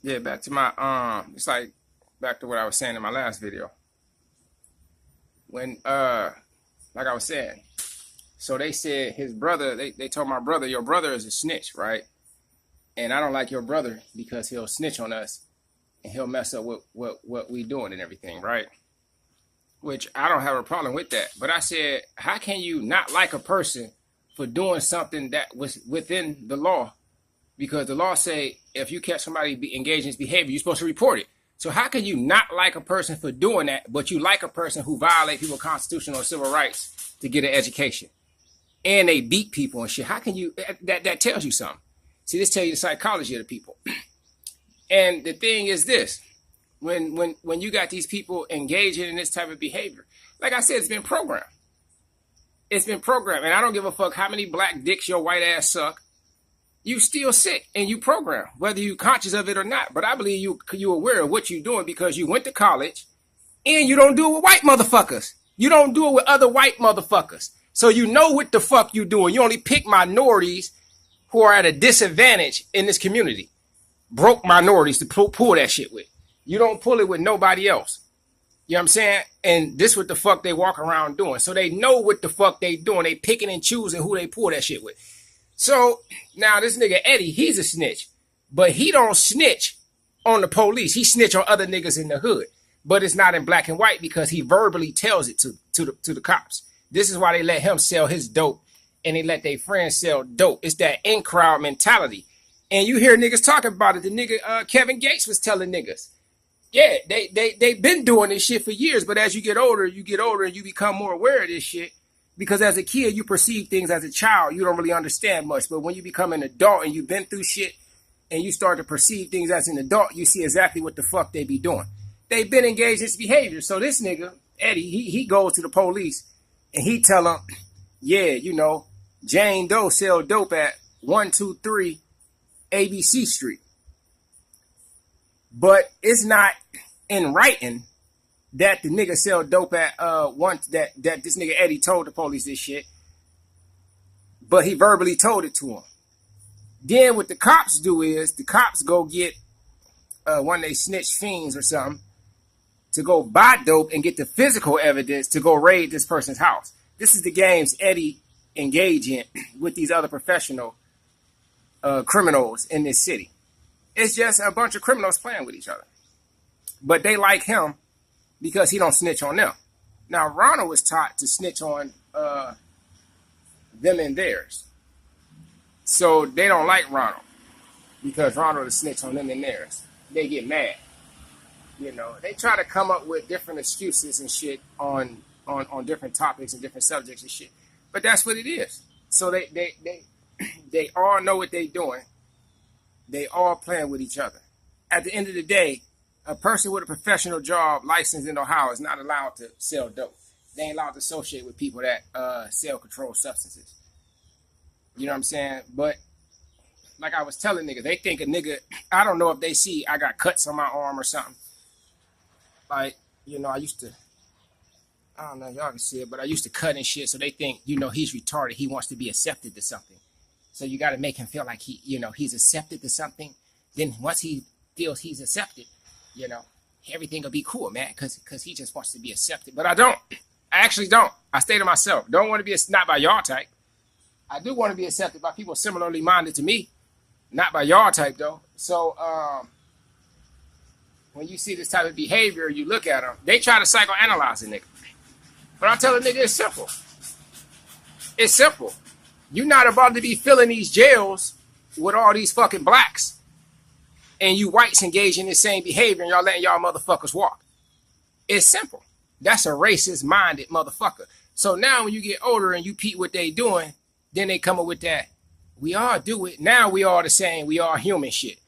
Yeah, back to my it's like back to what I was saying in my last video. When like I was saying, so they said his brother, they told my brother, your brother is a snitch, right? And I don't like your brother because he'll snitch on us and he'll mess up what we doing and everything, right? Which I don't have a problem with that. But I said, how can you not like a person for doing something that was within the law? Because the law say if you catch somebody engaged in this behavior, you're supposed to report it. So how can you not like a person for doing that, but you like a person who violates people's constitutional or civil rights to get an education? And they beat people and shit. How can you, that tells you something. See, this tells you the psychology of the people. And the thing is this, when you got these people engaging in this type of behavior, like I said, it's been programmed. It's been programmed. And I don't give a fuck how many black dicks your white ass suck. You still sick and you program, whether you conscious of it or not. But I believe you aware of what you're doing because you went to college and you don't do it with white motherfuckers. You don't do it with other white motherfuckers. So you know what the fuck you doing. You only pick minorities who are at a disadvantage in this community. Broke minorities to pull that shit with. You don't pull it with nobody else. You know what I'm saying? And this what the fuck they walk around doing. So they know what the fuck they doing. They picking and choosing who they pull that shit with. So now this nigga Eddie, he's a snitch, but he don't snitch on the police. He snitch on other niggas in the hood, but it's not in black and white because he verbally tells it to the cops. This is why they let him sell his dope and they let their friends sell dope. It's that in crowd mentality. And you hear niggas talking about it. The nigga Kevin Gates was telling niggas, yeah, they been doing this shit for years, but as you get older and you become more aware of this shit. Because as a kid, you perceive things as a child. You don't really understand much. But when you become an adult and you've been through shit and you start to perceive things as an adult, you see exactly what the fuck they be doing. They've been engaged in this behavior. So this nigga, Eddie, he goes to the police and he tell them, yeah, you know, Jane Doe sell dope at 123 ABC Street. But it's not in writing that the nigga sell dope at that this nigga Eddie told the police this shit, but he verbally told it to him. Then what the cops do is the cops go get one of they snitch fiends or something to go buy dope and get the physical evidence to go raid this person's house. This is the games Eddie engage in with these other professional criminals in this city. It's just a bunch of criminals playing with each other, but they like him because he don't snitch on them. Now, Ronald was taught to snitch on them and theirs. So they don't like Ronald because Ronald is snitch on them and theirs. They get mad. You know, they try to come up with different excuses and shit on different topics and different subjects and shit. But that's what it is. So they all know what they're doing. They all playing with each other. At the end of the day, a person with a professional job licensed in Ohio is not allowed to sell dope. They ain't allowed to associate with people that sell controlled substances. You know what I'm saying? But like I was telling niggas, they think a nigga, I don't know if they see I got cuts on my arm or something. Like, you know, I don't know, y'all can see it, but I used to cut and shit. So they think, you know, he's retarded. He wants to be accepted to something. So you got to make him feel like he's accepted to something. Then once he feels he's accepted, you know, everything will be cool, man, because he just wants to be accepted. But I don't. I actually don't. I stay to myself. Don't want to be, not by y'all type. I do want to be accepted by people similarly minded to me. Not by y'all type, though. So when you see this type of behavior, you look at them, they try to psychoanalyze a nigga. But I tell a nigga it's simple. It's simple. You're not about to be filling these jails with all these fucking blacks. And you whites engage in the same behavior and y'all letting y'all motherfuckers walk. It's simple. That's a racist minded motherfucker. So now when you get older and you peep what they doing, then they come up with that. We all do it. Now we all the same. We all human shit.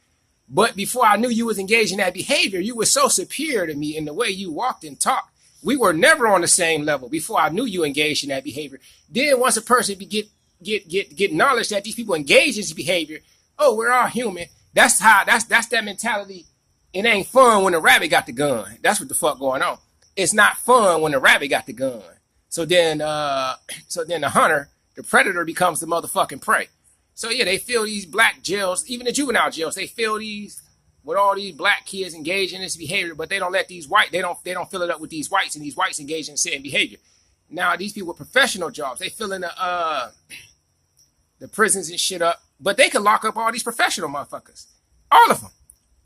But before I knew you was engaged in that behavior, you were so superior to me in the way you walked and talked. We were never on the same level before I knew you engaged in that behavior. Then once a person get knowledge that these people engage in this behavior, oh, we're all human. That's that mentality. It ain't fun when the rabbit got the gun. That's what the fuck going on. It's not fun when the rabbit got the gun. So then the hunter, the predator, becomes the motherfucking prey. So yeah, they fill these black jails, even the juvenile jails, they fill these with all these black kids engage in this behavior, but they don't let these they don't fill it up with these whites, and these whites engage in certain behavior. Now these people with professional jobs, they fill in the prisons and shit up, but they can lock up all these professional motherfuckers, all of them.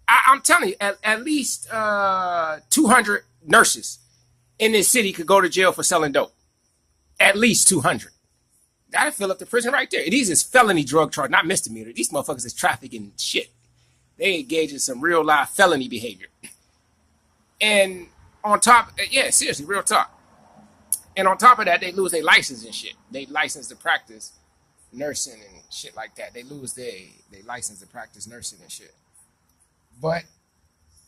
I'm telling you, at least 200 nurses in this city could go to jail for selling dope. At least 200. That'll fill up the prison right there. These is felony drug charge, not misdemeanor. These motherfuckers is trafficking shit. They engage in some real life felony behavior. And on top, yeah, seriously, real talk. And on top of that, they lose their license and shit. They license to practice nursing and shit like that. They lose their license to practice nursing and shit. But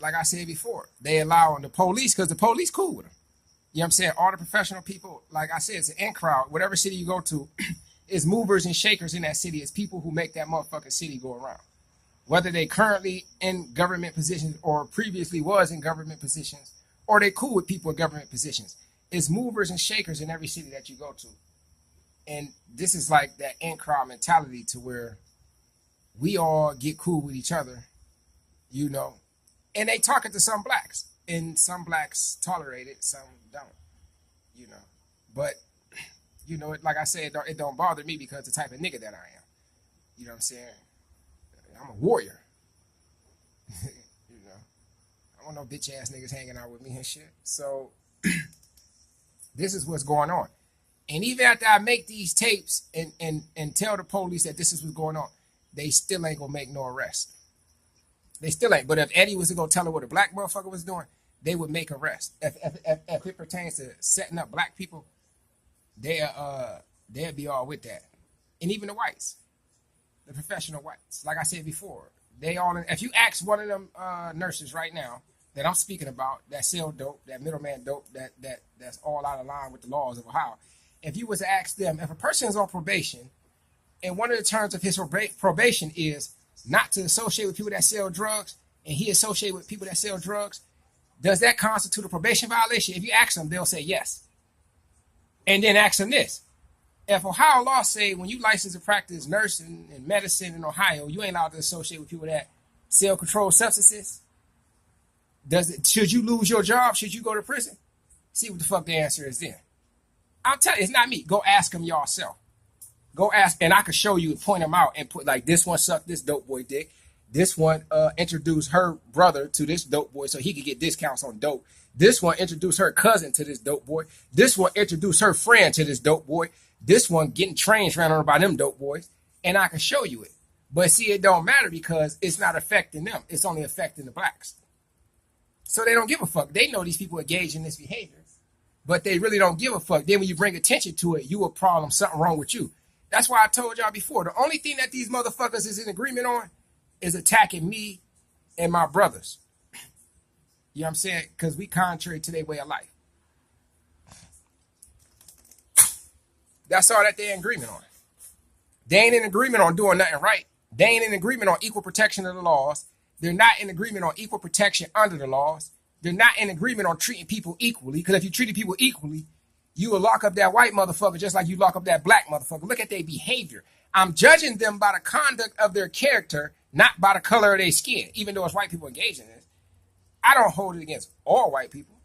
like I said before, they allow the police because the police cool with them. You know what I'm saying? All the professional people, like I said, it's an in crowd. Whatever city you go to, it's movers and shakers in that city. It's people who make that motherfucking city go around. Whether they currently in government positions or previously was in government positions, or they cool with people in government positions. It's movers and shakers in every city that you go to. And this is like that in crowd mentality to where we all get cool with each other, you know. And they talking to some blacks. And some blacks tolerate it, some don't, you know. But, you know, like I said, it don't bother me because the type of nigga that I am. You know what I'm saying? I'm a warrior. You know. I don't know bitch ass niggas hanging out with me and shit. So, this is what's going on. And even after I make these tapes and tell the police that this is what's going on, they still ain't gonna make no arrest. They still ain't. But if Eddie was to go tell her what a black motherfucker was doing, they would make arrest. If it pertains to setting up black people, they'll be all with that. And even the whites, the professional whites. Like I said before, they all. If you ask one of them nurses right now that I'm speaking about that sell dope, that middleman dope, that's all out of line with the laws of Ohio. If you was to ask them, if a person is on probation, and one of the terms of his probation is not to associate with people that sell drugs, and he associate with people that sell drugs, does that constitute a probation violation? If you ask them, they'll say yes. And then ask them this. If Ohio law say when you license to practice nursing and medicine in Ohio, you ain't allowed to associate with people that sell controlled substances, should you lose your job? Should you go to prison? See what the fuck the answer is then. I'll tell you, it's not me. Go ask them yourself. Go ask, and I could show you, point them out, and put like this one sucked this dope boy dick. This one introduced her brother to this dope boy so he could get discounts on dope. This one introduced her cousin to this dope boy. This one introduced her friend to this dope boy. This one getting trains ran on by them dope boys. And I can show you it. But see, it don't matter because it's not affecting them. It's only affecting the blacks. So they don't give a fuck. They know these people engage in this behavior. But they really don't give a fuck. Then when you bring attention to it, you a problem, something wrong with you. That's why I told y'all before. The only thing that these motherfuckers is in agreement on is attacking me and my brothers. You know what I'm saying? Because we contrary to their way of life. That's all that they're in agreement on. They ain't in agreement on doing nothing right. They ain't in agreement on equal protection of the laws. They're not in agreement on equal protection under the laws. They're not in agreement on treating people equally. Because if you treated people equally, you will lock up that white motherfucker just like you lock up that black motherfucker. Look at their behavior. I'm judging them by the conduct of their character, not by the color of their skin, even though it's white people engaging in this. I don't hold it against all white people.